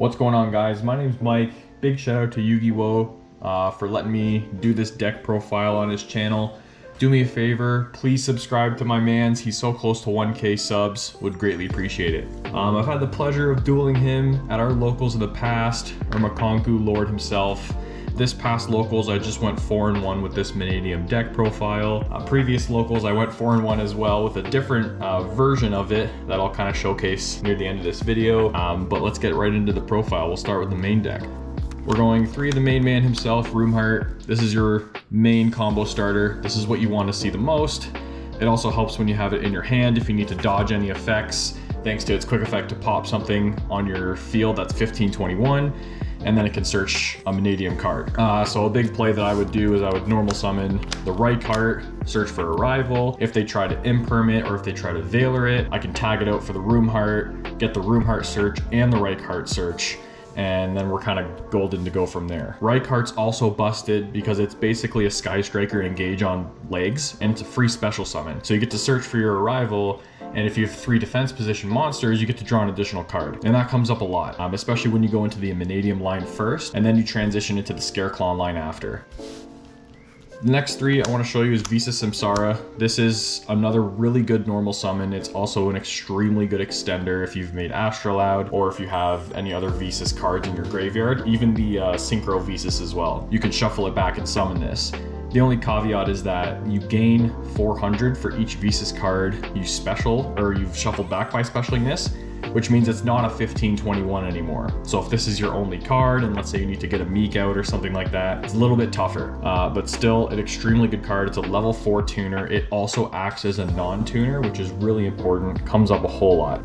What's going on, guys? My name's Mike. Big shout out to Yu-Gi-Oh for letting me do this deck profile on his channel. Do me a favor, please subscribe to my mans. He's so close to 1K subs, would greatly appreciate it. I've had the pleasure of dueling him at our locals in the past, or Makonku Lord himself. This past locals, I just went 4-1 with this Mannadium deck profile. Previous locals, I went 4-1 as well with a different version of it that I'll kind of showcase near the end of this video. But let's get right into the profile. We'll start with the main deck. We're going 3 of the main man himself, Roomheart. This is your main combo starter. This is what you want to see the most. It also helps when you have it in your hand if you need to dodge any effects, thanks to its quick effect to pop something on your field that's 15-21, and then it can search a Mannadium card. So a big play that I would do is I would normal summon the right card, search for a rival. If they try to imperm or if they try to Veiler it, I can tag it out for the Roomheart, get the Roomheart search and the right card search, and then we're kind of golden to go from there. Reichhart's also busted because it's basically a Sky Striker engage on legs, and it's a free special summon. So you get to search for your rival, and if you have 3 defense position monsters, you get to draw an additional card. And that comes up a lot, especially when you go into the Mannadium line first, and then you transition into the Scareclaw line after. The next 3 I want to show you is Visa Samsara. This is another really good normal summon. It's also an extremely good extender if you've made Astrolaud or if you have any other Visas cards in your graveyard, even the Synchro Visas as well. You can shuffle it back and summon this. The only caveat is that you gain 400 for each Visas card you special, or you've shuffled back by specialing this, which means it's not a 15-21 anymore. So if this is your only card, and let's say you need to get a Meek out or something like that, it's a little bit tougher, but still an extremely good card. It's a level 4 tuner. It also acts as a non-tuner, which is really important. Comes up a whole lot.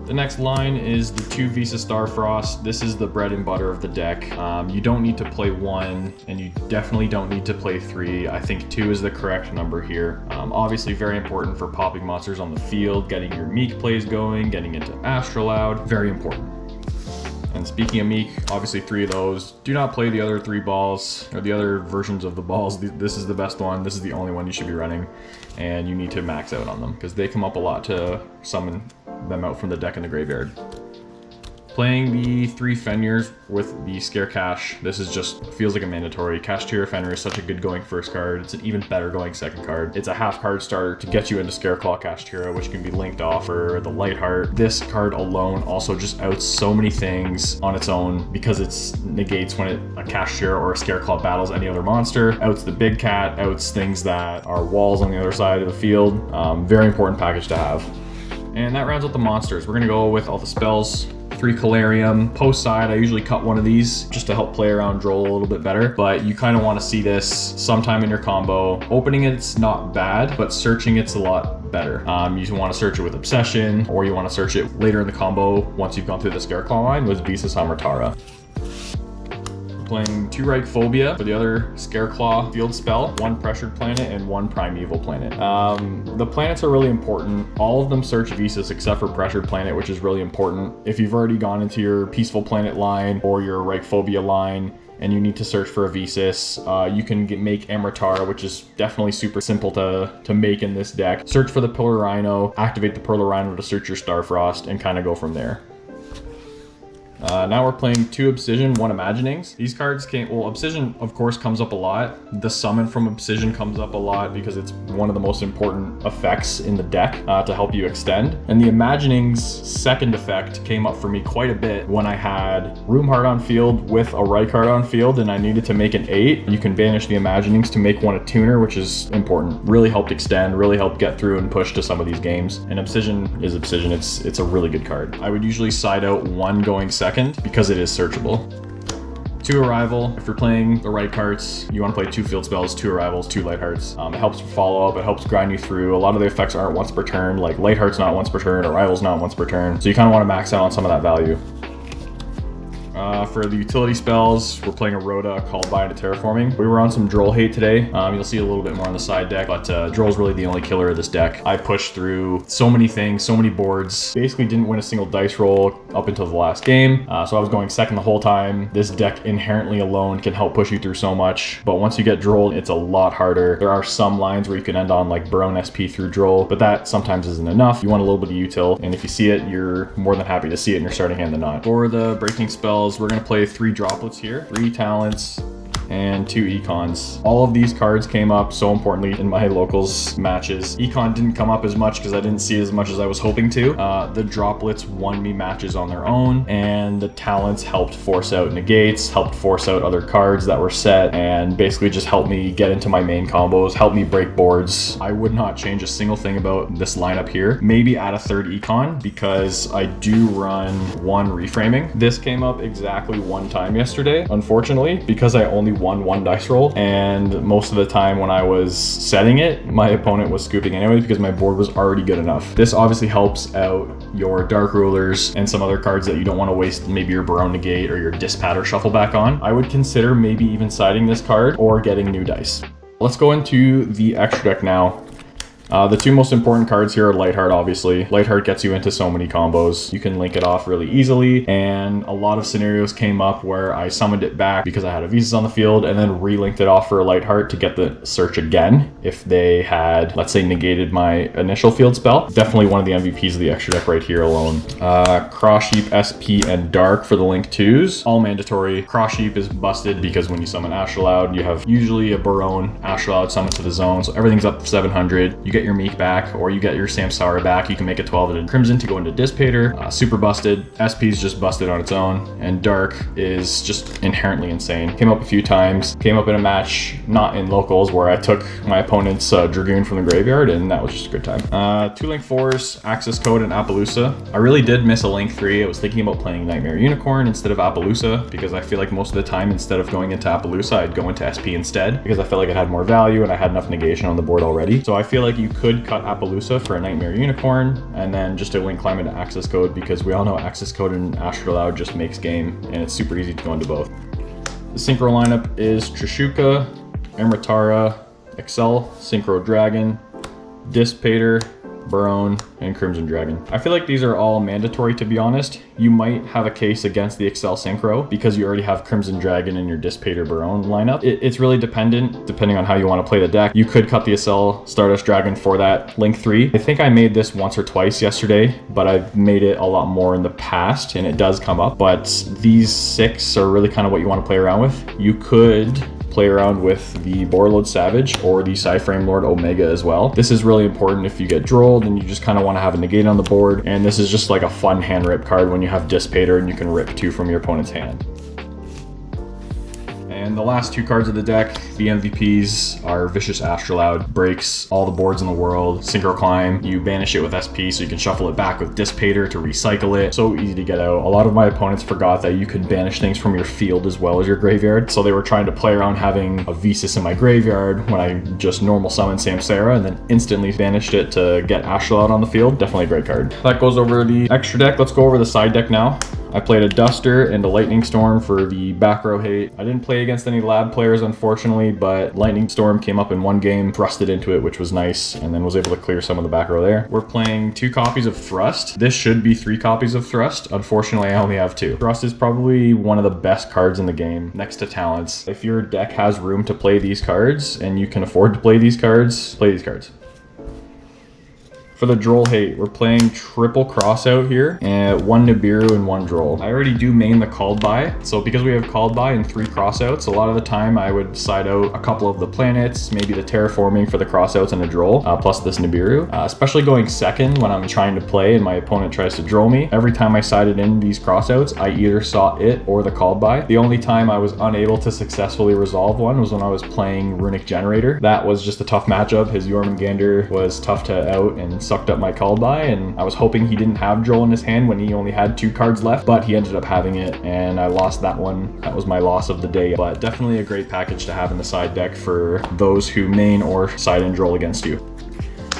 The next line is the 2 Visa Starfrost. This is the bread and butter of the deck. You don't need to play 1, and you definitely don't need to play 3. I think 2 is the correct number here. Obviously very important for popping monsters on the field, getting your Meek plays going, getting into Astrolaud, very important. And speaking of Meek, obviously 3 of those. Do not play the other 3 balls, or the other versions of the balls. This is the best one. This is the only one you should be running, and you need to max out on them because they come up a lot to summon them out from the deck in the graveyard. Playing the 3 Fenrirs with the Scare Cash, this is just feels like a mandatory. Kashtira Fenrir is such a good going first card. It's an even better going second card. It's a half card starter to get you into Scareclaw Kashtira, which can be linked off for the Lightheart. This card alone also just outs so many things on its own because it negates when a Kashtira or a Scareclaw battles any other monster. Outs the big cat, outs things that are walls on the other side of the field. Very important package to have. And that rounds out the monsters. We're gonna go with all the spells. 3 Calarium. Post side, I usually cut one of these just to help play around Droll a little bit better, but you kind of want to see this sometime in your combo. Opening it's not bad, but searching it's a lot better. You want to search it with Obsession, or you want to search it later in the combo once you've gone through the Scareclaw line with Visa Samurtara. Playing 2 Reichphobia for the other Scareclaw field spell, 1 Pressured Planet and 1 Primeval Planet. The planets are really important. All of them search Visas except for Pressured Planet, which is really important. If you've already gone into your Peaceful Planet line or your Reichphobia line and you need to search for a Visas, you can make Amritara, which is definitely super simple to make in this deck. Search for the Pillar Rhino, activate the Pillar Rhino to search your Starfrost, and kind of go from there. Now we're playing 2 Obsidian, 1 Imaginings. These cards Obsidian of course comes up a lot. The summon from Obsidian comes up a lot because it's one of the most important effects in the deck to help you extend. And the Imaginings second effect came up for me quite a bit when I had Roomheart on field with a Reichard on field and I needed to make an 8. You can banish the Imaginings to make 1 a tuner, which is important. Really helped extend, really helped get through and push to some of these games. And Obsidian is Obsidian. It's a really good card. I would usually side out 1 going second because it is searchable. 2 Arrival. If you're playing the right cards, you want to play 2 field spells, 2 Arrivals, 2 Lighthearts. It helps follow up, it helps grind you through. A lot of the effects aren't once per turn, like Lightheart's not once per turn, Arrival's not once per turn. So you kind of want to max out on some of that value. For the utility spells, we're playing a Rhoda called by into terraforming. We were on some Droll hate today. You'll see a little bit more on the side deck, but Droll's really the only killer of this deck. I pushed through so many things, so many boards. Basically didn't win a single dice roll up until the last game. So I was going second the whole time. This deck inherently alone can help push you through so much, but once you get Droll, it's a lot harder. There are some lines where you can end on like Baron SP through Droll, but that sometimes isn't enough. You want a little bit of util, and if you see it, you're more than happy to see it in your starting hand than not. For the breaking spells, we're gonna play 3 droplets here, 3 talents, and 2 econs. All of these cards came up so importantly in my locals matches. Econ didn't come up as much because I didn't see as much as I was hoping to. The droplets won me matches on their own, and the talents helped force out negates, helped force out other cards that were set, and basically just helped me get into my main combos, helped me break boards. I would not change a single thing about this lineup here. Maybe add a 3rd econ because I do run 1 reframing. This came up exactly 1 time yesterday, unfortunately, because I only won 1 dice roll, and most of the time when I was setting it, my opponent was scooping anyways because my board was already good enough. This obviously helps out your Dark Rulers and some other cards that you don't want to waste maybe your Baron Negate or your Dispat or Shuffle back on. I would consider maybe even siding this card or getting new dice. Let's go into the extra deck now. The 2 most important cards here are Lightheart, obviously. Lightheart gets you into so many combos. You can link it off really easily, and a lot of scenarios came up where I summoned it back because I had a Visas on the field and then re-linked it off for a Lightheart to get the search again if they had, let's say, negated my initial field spell. Definitely one of the MVPs of the extra deck right here alone. Cross Sheep, SP, and Dark for the link 2s. All mandatory. Cross Sheep is busted because when you summon Ashaloud, you have usually a Baron Ashaloud summoned to the zone, so everything's up to 700. You get your Meek back, or you get your Samsara back. You can make a 12 and Crimson to go into Dissipator. Super busted. SP is just busted on its own, and Dark is just inherently insane. Came up a few times. Came up in a match, not in locals, where I took my opponent's Dragoon from the graveyard, and that was just a good time. 2 link 4s, Access Code, and Appaloosa. I really did miss a link 3. I was thinking about playing Nightmare Unicorn instead of Appaloosa because I feel like most of the time, instead of going into Appaloosa, I'd go into SP instead because I felt like it had more value and I had enough negation on the board already. So I feel like you could cut Appaloosa for a Nightmare Unicorn and then just a link climb into Access Code because we all know Access Code and Astrolaud just makes game, and it's super easy to go into both. The Synchro lineup is Trishuka, Emratara, Excel, Synchro Dragon, Dissipator, Baron, and Crimson Dragon. I feel like these are all mandatory, to be honest. You might have a case against the Excel Synchro because you already have Crimson Dragon in your Dissipator Baron lineup. It's really depending on how you want to play the deck. You could cut the Excel Stardust Dragon for that link 3. I think I made this once or twice yesterday, but I've made it a lot more in the past, and it does come up. But these 6 are really kind of what you want to play around with. You could play around with the Borreload Savage or the Psyframe Lord Omega as well. This is really important if you get drolled and you just kind of want to have a negate on the board, and this is just like a fun hand rip card when you have Dissipator and you can rip 2 from your opponent's hand. And the last 2 cards of the deck, the MVPs, are Vicious Astrolaud. Breaks all the boards in the world. Synchro Climb. You banish it with SP so you can shuffle it back with Dissipator to recycle it. So easy to get out. A lot of my opponents forgot that you could banish things from your field as well as your graveyard. So they were trying to play around having a Visas in my graveyard when I just normal summoned Samsara and then instantly banished it to get Astrolaud on the field. Definitely a great card. That goes over the extra deck. Let's go over the side deck now. I played a Duster and a Lightning Storm for the back row hate. I didn't play against any lab players, unfortunately, but Lightning Storm came up in one game, thrusted into it, which was nice, and then was able to clear some of the back row there. We're playing 2 copies of Thrust. This should be 3 copies of Thrust. Unfortunately, I only have 2. Thrust is probably one of the best cards in the game, next to Talents. If your deck has room to play these cards, and you can afford to play these cards, play these cards. For the Droll hate, we're playing triple cross out here, and 1 Nibiru and 1 Droll. I already do main the called by, so because we have called by and 3 crossouts, a lot of the time I would side out a couple of the planets, maybe the terraforming for the crossouts and a Droll, plus this Nibiru. Especially going second when I'm trying to play and my opponent tries to Droll me. Every time I sided in these crossouts, I either saw it or the called by. The only time I was unable to successfully resolve one was when I was playing Runic Generator. That was just a tough matchup. His Jormungandr was tough to out and sucked up my called by, and I was hoping he didn't have Droll in his hand when he only had 2 cards left, but he ended up having it, and I lost that one. That was my loss of the day, but definitely a great package to have in the side deck for those who main or side in Droll against you.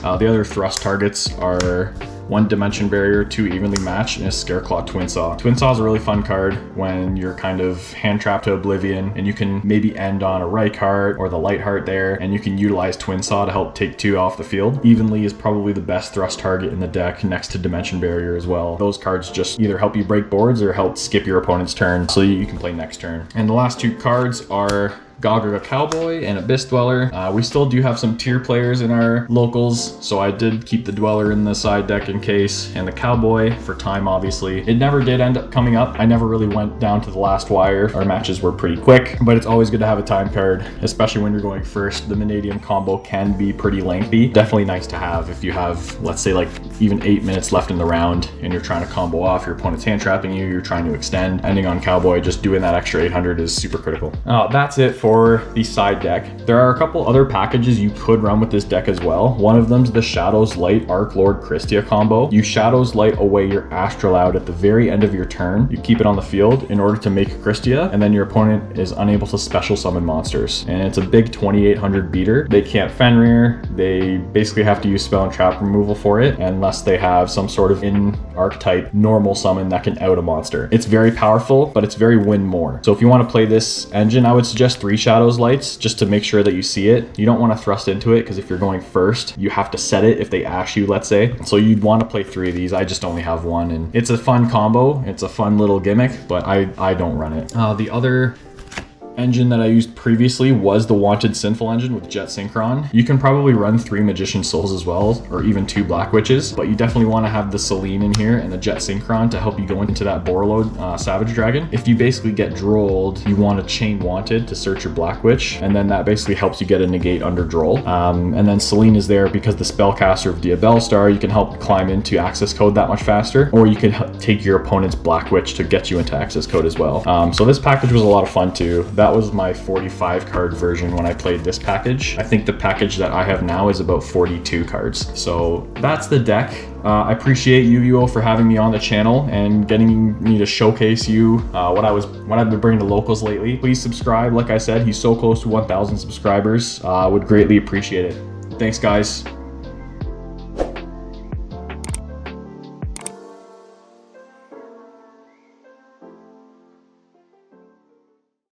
The other Thrust targets are 1 Dimension Barrier, 2 Evenly Matched, and a Scareclaw Twin Saw. Twin Saw is a really fun card when you're kind of hand trapped to oblivion, and you can maybe end on a Reich Heart or the Light Heart there, and you can utilize Twin Saw to help take 2 off the field. Evenly is probably the best thrust target in the deck next to Dimension Barrier as well. Those cards just either help you break boards or help skip your opponent's turn so you can play next turn. And the last 2 cards are Gauga Cowboy and Abyss Dweller. We still do have some tier players in our locals, so I did keep the Dweller in the side deck in case, and the Cowboy for time, obviously. It never did end up coming up. I never really went down to the last wire. Our matches were pretty quick, but it's always good to have a time card, especially when you're going first. The Mannadium combo can be pretty lengthy. Definitely nice to have if you have, let's say, like even 8 minutes left in the round and you're trying to combo off, your opponent's hand trapping you, you're trying to extend. Ending on Cowboy, just doing that extra 800 is super critical. That's it for the side deck. There are a couple other packages you could run with this deck as well. One of them is the Shadows Light Arc Lord Christia combo. You Shadows Light away your Astrolaud at the very end of your turn. You keep it on the field in order to make Christia, and then your opponent is unable to special summon monsters. And it's a big 2800 beater. They can't Fenrir. They basically have to use spell and trap removal for it, unless they have some sort of in-archetype normal summon that can out a monster. It's very powerful, but it's very win more. So if you want to play this engine, I would suggest 3 Shadows Lights just to make sure that you see it. You don't want to thrust into it because if you're going first, you have to set it if they ash you, let's say. So you'd want to play 3 of these. I just only have 1, and it's a fun combo. It's a fun little gimmick, but I don't run it. The other engine that I used previously was the Wanted Sinful engine with Jet Synchron. You can probably run 3 Magician Souls as well, or even 2 Black Witches, but you definitely want to have the Selene in here and the Jet Synchron to help you go into that Borreload Savage Dragon. If you basically get drolled, you want to chain Wanted to search your Black Witch, and then that basically helps you get a negate under droll. And then Selene is there because the Spellcaster of Diabell Star, you can help climb into access code that much faster, or you can take your opponent's Black Witch to get you into access code as well. So this package was a lot of fun too. That was my 45 card version when I played this package. I think the package that I have now is about 42 cards. So that's the deck. I appreciate Yu-Gi-Oh for having me on the channel and getting me to showcase you what I've been bringing to locals lately. Please subscribe. Like I said, he's so close to 1,000 subscribers. I would greatly appreciate it. Thanks, guys.